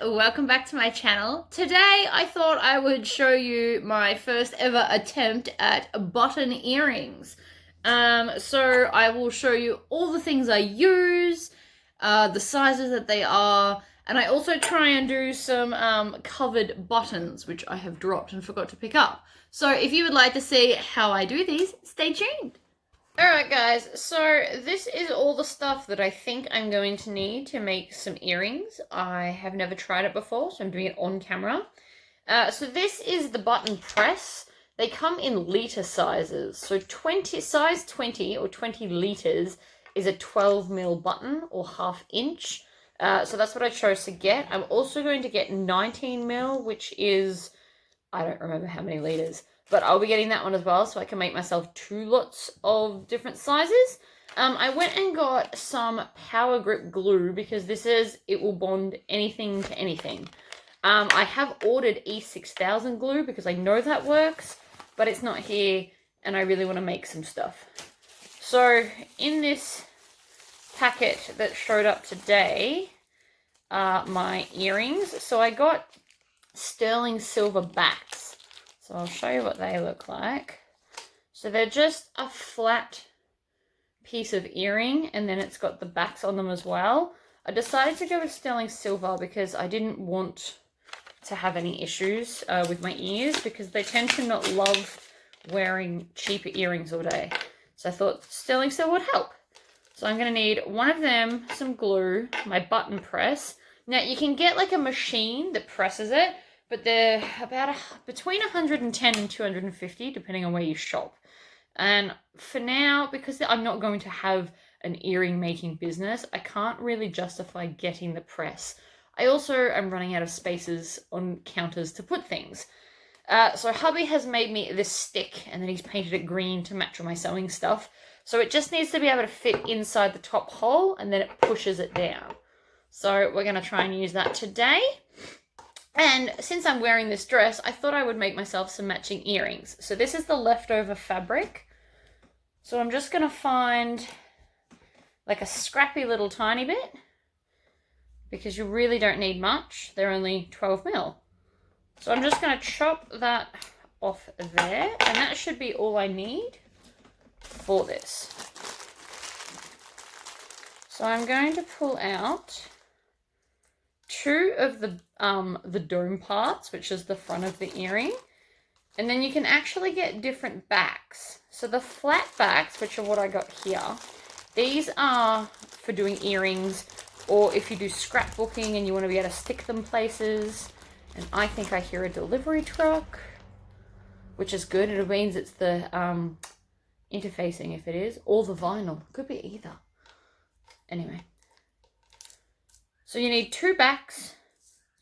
welcome back to my channel. Today I thought I would show you my first ever attempt at button earrings. So I will show you all the things I use, the sizes that they are, and I also try and do some covered buttons, which I have dropped and forgot to pick up. So if you would like to see how I do these, stay tuned. Alright guys, so this is all the stuff that I think I'm going to need to make some earrings. I have never tried it before, so I'm doing it on camera. So this is the button press. They come in litre sizes. So size 20 or 20 litres is a 12mm button or ½ inch. So that's what I chose to get. I'm also going to get 19mm, which is, I don't remember how many litres. But I'll be getting that one as well, so I can make myself 2 lots of different sizes. I went and got some Power Grip glue because it will bond anything to anything. I have ordered E6000 glue because I know that works, but it's not here and I really want to make some stuff. So in this packet that showed up today are my earrings. So I got sterling silver backs. So I'll show you what they look like. So they're just a flat piece of earring, and then it's got the backs on them as well. I decided to go with sterling silver because I didn't want to have any issues with my ears, because they tend to not love wearing cheaper earrings all day. So I thought sterling silver would help. So I'm going to need one of them, some glue, my button press. Now you can get like a machine that presses it, but they're about between 110 and 250, depending on where you shop. And for now, because I'm not going to have an earring making business, I can't really justify getting the press. I also am running out of spaces on counters to put things. So hubby has made me this stick, and then he's painted it green to match all my sewing stuff. So it just needs to be able to fit inside the top hole, and then it pushes it down. So we're going to try and use that today. And since I'm wearing this dress, I thought I would make myself some matching earrings. So this is the leftover fabric. So I'm just going to find like a scrappy little tiny bit, because you really don't need much. They're only 12mm. So I'm just going to chop that off there, and that should be all I need for this. So I'm going to pull out 2 of the dome parts, which is the front of the earring, and then you can actually get different backs. So the flat backs, which are what I got here, these are for doing earrings, or if you do scrapbooking and you want to be able to stick them places. And I think I hear a delivery truck, which is good. It means it's the interfacing, if it is, or the vinyl. Could be either. Anyway. So you need 2 backs,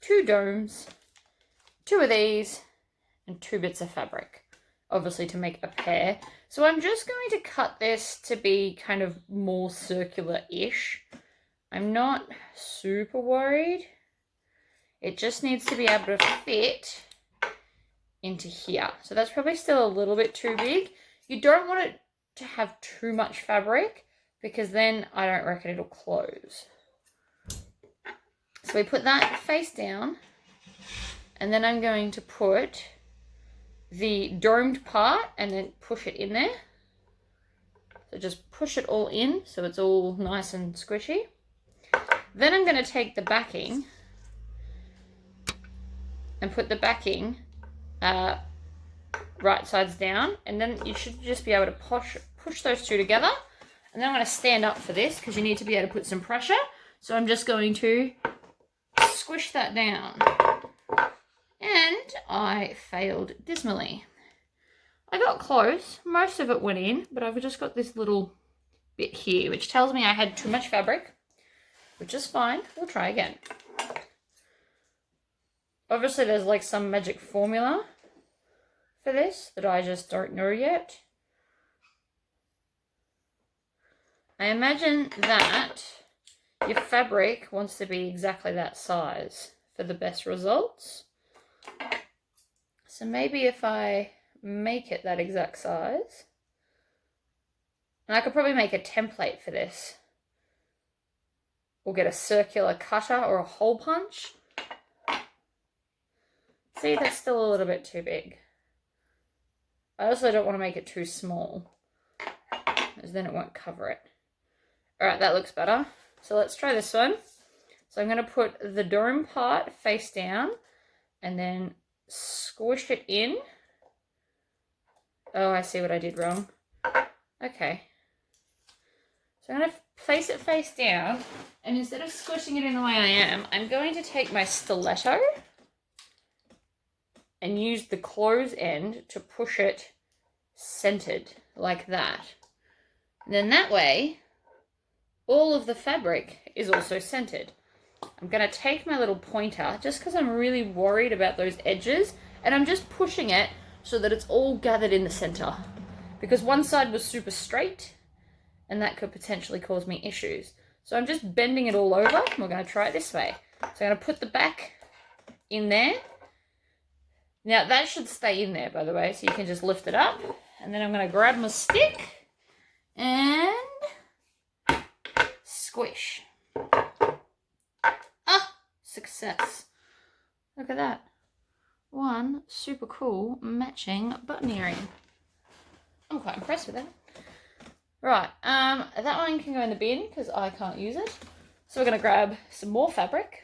2 domes, 2 of these, and 2 bits of fabric, obviously to make a pair. So I'm just going to cut this to be kind of more circular-ish. I'm not super worried. It just needs to be able to fit into here. So that's probably still a little bit too big. You don't want it to have too much fabric, because then I don't reckon it'll close. So we put that face down, and then I'm going to put the domed part and then push it in there. So just push it all in so it's all nice and squishy. Then I'm going to take the backing and put the backing right sides down, and then you should just be able to push those 2 together. And then I'm going to stand up for this because you need to be able to put some pressure. So I'm just going to squish that down. And I failed dismally. I got close. Most of it went in, but I've just got this little bit here, which tells me I had too much fabric, which is fine. We'll try again. Obviously, there's like some magic formula for this that I just don't know yet. I imagine that your fabric wants to be exactly that size for the best results. So maybe if I make it that exact size, and I could probably make a template for this, or get a circular cutter or a hole punch, See, that's still a little bit too big. I also don't want to make it too small, because then it won't cover it. All right, that looks better. So let's try this one. So I'm going to put the dome part face down and then squish it in. Oh, I see what I did wrong. Okay. So I'm going to place it face down, and instead of squishing it in the way I am, I'm going to take my stiletto and use the close end to push it centered like that. And then that way, all of the fabric is also centered. I'm going to take my little pointer, just because I'm really worried about those edges, and I'm just pushing it so that it's all gathered in the center. Because one side was super straight, and that could potentially cause me issues. So I'm just bending it all over, and we're going to try it this way. So I'm going to put the back in there. Now that should stay in there, by the way, so you can just lift it up. And then I'm going to grab my stick and squish. Ah, success. Look at that. One super cool matching button earring. I'm quite impressed with that. Right, that one can go in the bin because I can't use it. So we're going to grab some more fabric.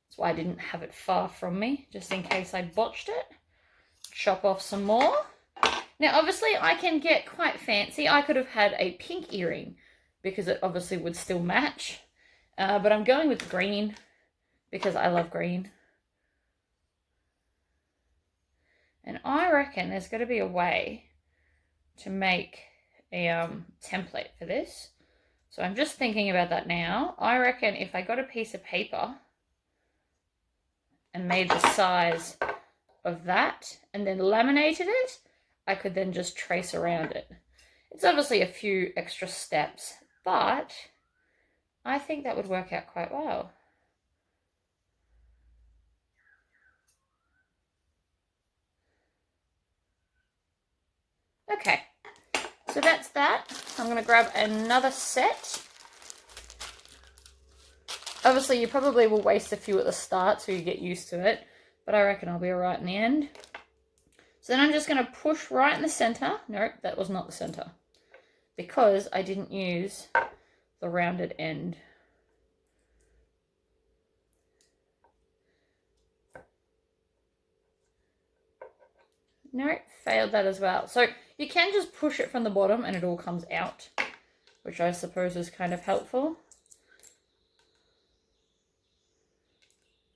That's why I didn't have it far from me, just in case I botched it. Chop off some more. Now, obviously, I can get quite fancy. I could have had a pink earring because it obviously would still match. But I'm going with green because I love green. And I reckon there's got to be a way to make a template for this. So I'm just thinking about that now. I reckon if I got a piece of paper and made the size of that and then laminated it, I could then just trace around it. It's obviously a few extra steps, but I think that would work out quite well. Okay, so that's that. I'm going to grab another set. Obviously, you probably will waste a few at the start so you get used to it, but I reckon I'll be all right in the end. So then I'm just going to push right in the center. Nope, that was not the center, because I didn't use the rounded end. Nope, failed that as well. So you can just push it from the bottom and it all comes out, which I suppose is kind of helpful.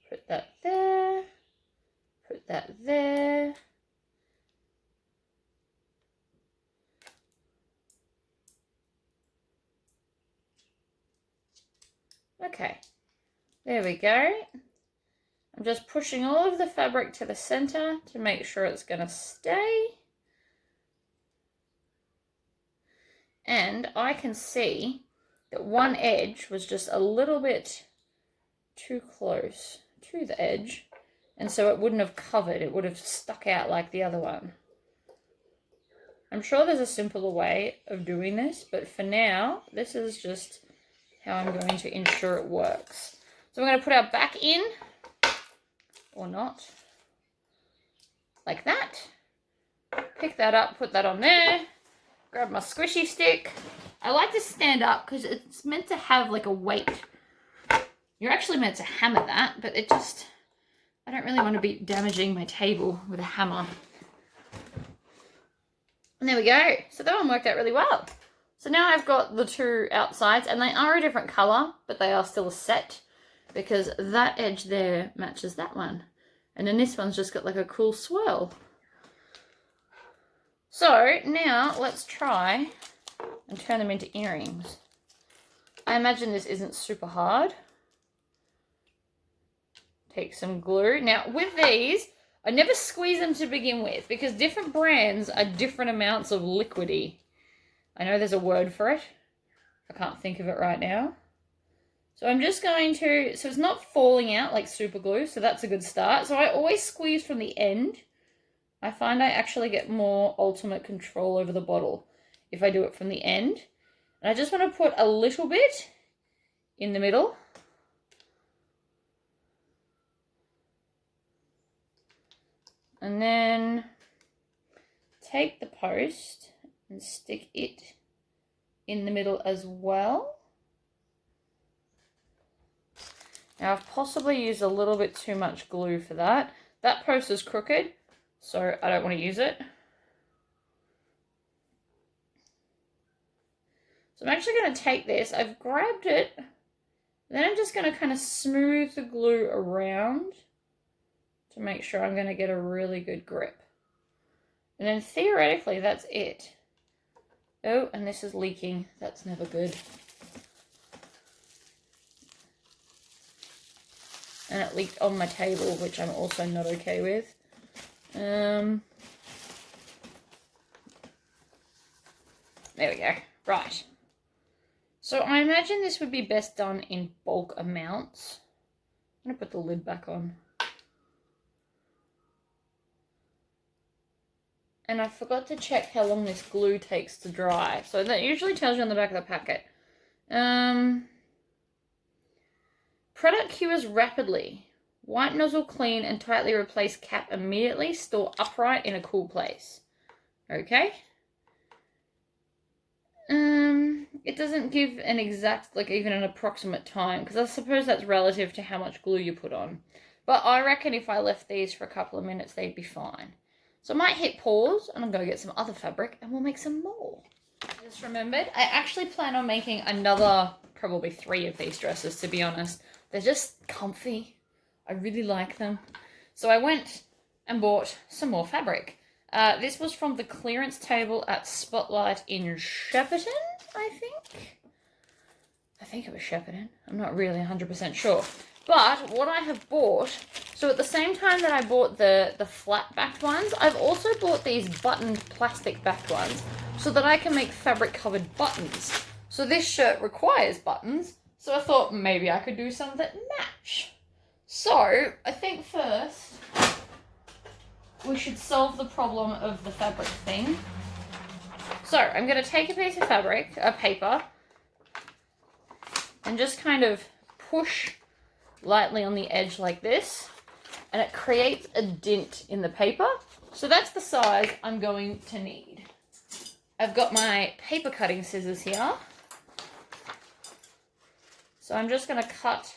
Put that there. Put that there. Okay, there we go. I'm just pushing all of the fabric to the center to make sure it's going to stay. And I can see that one edge was just a little bit too close to the edge, and so it wouldn't have covered, it would have stuck out like the other one. I'm sure there's a simpler way of doing this, but for now, this is just how I'm going to ensure it works. So we're going to put our back in, or not, like that. Pick that up, put that on there, grab my squishy stick. I like to stand up because it's meant to have like a weight. You're actually meant to hammer that, but it just, I don't really want to be damaging my table with a hammer. And there we go. So that one worked out really well. So now I've got the two outsides, and they are a different color, but they are still a set because that edge there matches that one. And then this one's just got like a cool swirl. So now let's try and turn them into earrings. I imagine this isn't super hard. Take some glue. Now with these, I never squeeze them to begin with because different brands are different amounts of liquidy. I know there's a word for it. I can't think of it right now. So I'm just going to, so it's not falling out like super glue, so that's a good start. So I always squeeze from the end. I find I actually get more ultimate control over the bottle if I do it from the end. And I just want to put a little bit in the middle. And then take the post and stick it in the middle as well. Now I've possibly used a little bit too much glue for that. That post is crooked, so I don't want to use it. So I'm actually going to take this, I've grabbed it, then I'm just going to kind of smooth the glue around to make sure I'm going to get a really good grip. And then theoretically, that's it. Oh, and this is leaking. That's never good. And it leaked on my table, which I'm also not okay with. There we go. Right. So I imagine this would be best done in bulk amounts. I'm going to put the lid back on. And I forgot to check how long this glue takes to dry. So that usually tells you on the back of the packet. Product cures rapidly. White nozzle clean and tightly replace cap immediately. Store upright in a cool place. Okay. It doesn't give an exact, like even an approximate time, because I suppose that's relative to how much glue you put on. But I reckon if I left these for a couple of minutes, they'd be fine. So I might hit pause and I'm going to get some other fabric and we'll make some more. I just remembered, I actually plan on making another, probably 3 of these dresses, to be honest. They're just comfy. I really like them. So I went and bought some more fabric. This was from the clearance table at Spotlight in Shepparton, I think. I think it was Shepparton. I'm not really 100% sure. But what I have bought, so at the same time that I bought the flat backed ones, I've also bought these buttoned plastic backed ones so that I can make fabric covered buttons. So this shirt requires buttons, so I thought maybe I could do some that match. So I think first we should solve the problem of the fabric thing. So I'm going to take a piece of fabric, a paper, and just kind of push lightly on the edge like this, and it creates a dent in the paper. So that's the size I'm going to need. I've got my paper cutting scissors here. So I'm just going to cut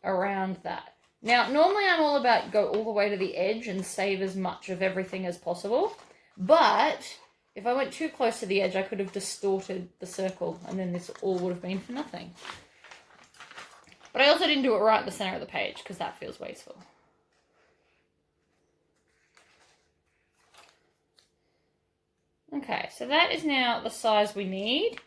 around that. Now, normally I'm all about go all the way to the edge and save as much of everything as possible. But if I went too close to the edge, I could have distorted the circle, and then this all would have been for nothing. But I also didn't do it right in the center of the page because that feels wasteful. Okay, so that is now the size we need,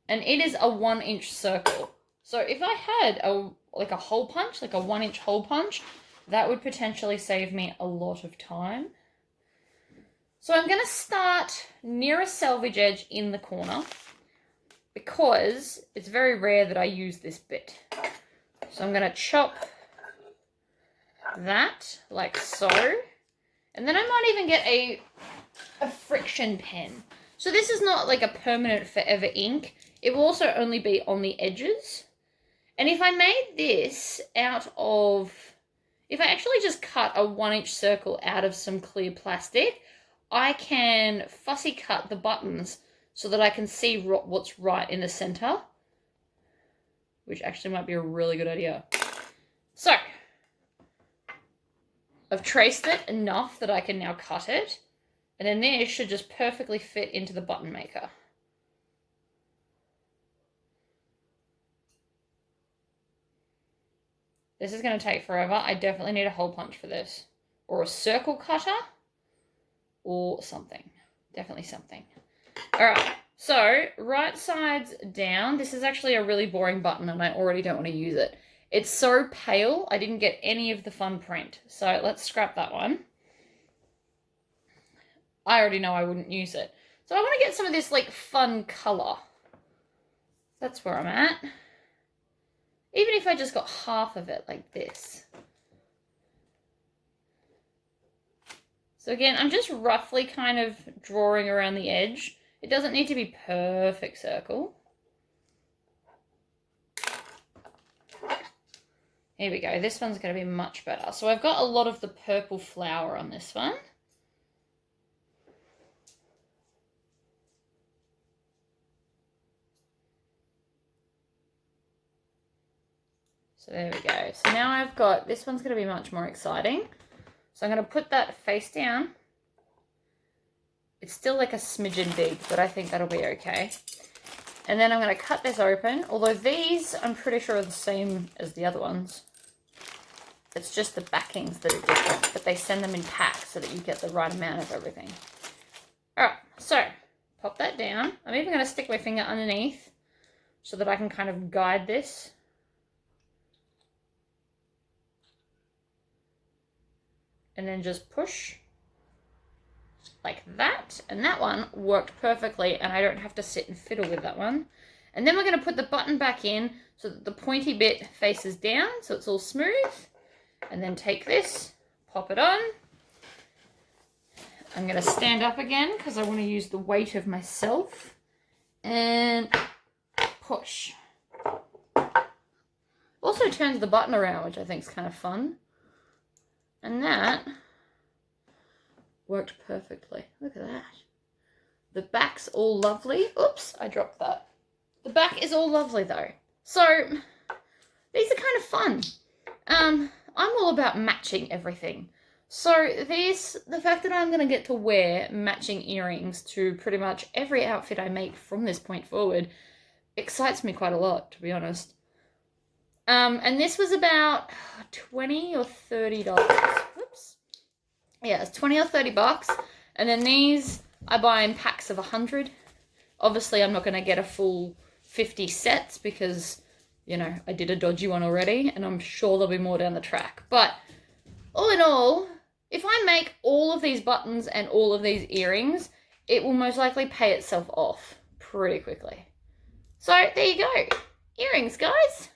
and it is a 1-inch circle. So if I had a hole punch, like a 1-inch hole punch, that would potentially save me a lot of time. So I'm going to start near a selvage edge in the corner because it's very rare that I use this bit. So I'm going to chop that like so. And then I might even get a friction pen. So this is not like a permanent forever ink. It will also only be on the edges. And if I made this out of, if I actually just cut a 1-inch circle out of some clear plastic, I can fussy cut the buttons so that I can see what's right in the center, which actually might be a really good idea. So I've traced it enough that I can now cut it, and then this should just perfectly fit into the button maker. This is going to take forever. I definitely need a hole punch for this, or a circle cutter, or something. Definitely something. All right, so right sides down. This is actually a really boring button, and I already don't want to use it. It's so pale, I didn't get any of the fun print. So let's scrap that one. I already know I wouldn't use it. So I want to get some of this like fun color. That's where I'm at. Even if I just got half of it like this. So again, I'm just roughly kind of drawing around the edge. It doesn't need to be perfect circle. Here we go. This one's going to be much better. So I've got a lot of the purple flower on this one. So there we go. So now I've got, this one's going to be much more exciting. So I'm going to put that face down. It's still like a smidgen big, but I think that'll be okay. And then I'm going to cut this open. Although these, I'm pretty sure are the same as the other ones. It's just the backings that are different, but they send them in packs so that you get the right amount of everything. Alright, so pop that down. I'm even going to stick my finger underneath so that I can kind of guide this. And then just push like that. And that one worked perfectly, and I don't have to sit and fiddle with that one. And then we're going to put the button back in so that the pointy bit faces down, so it's all smooth. And then take this, pop it on. I'm going to stand up again because I want to use the weight of myself. And push. Also turns the button around, which I think is kind of fun. And that worked perfectly. Look at that. The back's all lovely. Oops, I dropped that. The back is all lovely though. So these are kind of fun. I'm all about matching everything. So the fact that I'm going to get to wear matching earrings to pretty much every outfit I make from this point forward excites me quite a lot, to be honest. And this was about $20 or $30. Whoops. Yeah, it's 20 or 30 bucks. And then these I buy in packs of 100. Obviously, I'm not going to get a full 50 sets because, you know, I did a dodgy one already, and I'm sure there'll be more down the track. But all in all, if I make all of these buttons and all of these earrings, it will most likely pay itself off pretty quickly. So there you go. Earrings, guys.